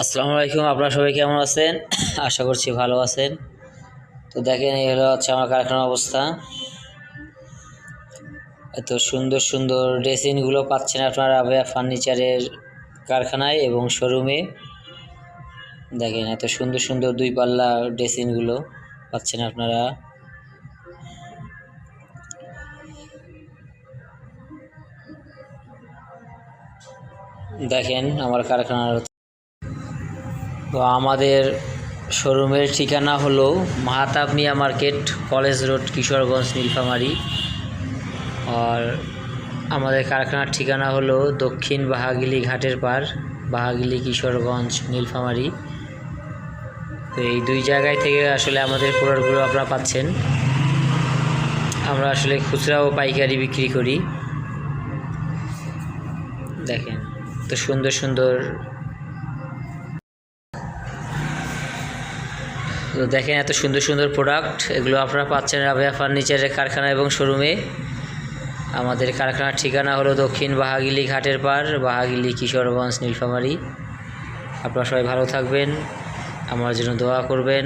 আসসালামু আলাইকুম। আপনারা সবাই কেমন আছেন? আশা করছি ভালো আছেন। তো দেখেন, এই হচ্ছে আমার কারখানার অবস্থা। এত সুন্দর সুন্দর ড্রেসিংগুলো পাচ্ছেন আপনারা আবেয়া ফার্নিচারের কারখানায় এবং শোরুমে। দেখেন, এত সুন্দর সুন্দর দুই পাল্লা ড্রেসিংগুলো পাচ্ছেন আপনারা। দেখেন আমার কারখানার। তো আমাদের শোরুমের ঠিকানা হলো Mahtab Mia market, college road, Kishoreganj, Nilphamari. আর আমাদের কারখানার ঠিকানা হলো দক্ষিণ বাহাগিলি ঘাটের পার, বাহাগিলি, কিশোরগঞ্জ, নীলফামারী। তো এই দুই জায়গায় থেকে আসলে আমাদের প্রোডাক্টগুলো আপনারা পাচ্ছেন। আমরা আসলে খুচরা ও পাইকারি বিক্রি করি। দেখেন তো সুন্দর সুন্দর। তো দেখেন এত সুন্দর সুন্দর প্রোডাক্ট, এগুলো আপনারা পাচ্ছেন আবেয়া ফার্নিচারের কারখানা এবং শোরুমে। আমাদের কারখানার ঠিকানা হলো দক্ষিণ বাহাগিলি ঘাটের পার, বাহাগিলি, কিশোরগঞ্জ, নীলফামারী। আপনারা সবাই ভালো থাকবেন, আমার জন্য দোয়া করবেন।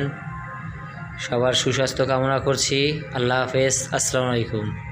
সবার সুস্বাস্থ্য কামনা করছি। আল্লাহ হাফেজ। আসসালামু আলাইকুম।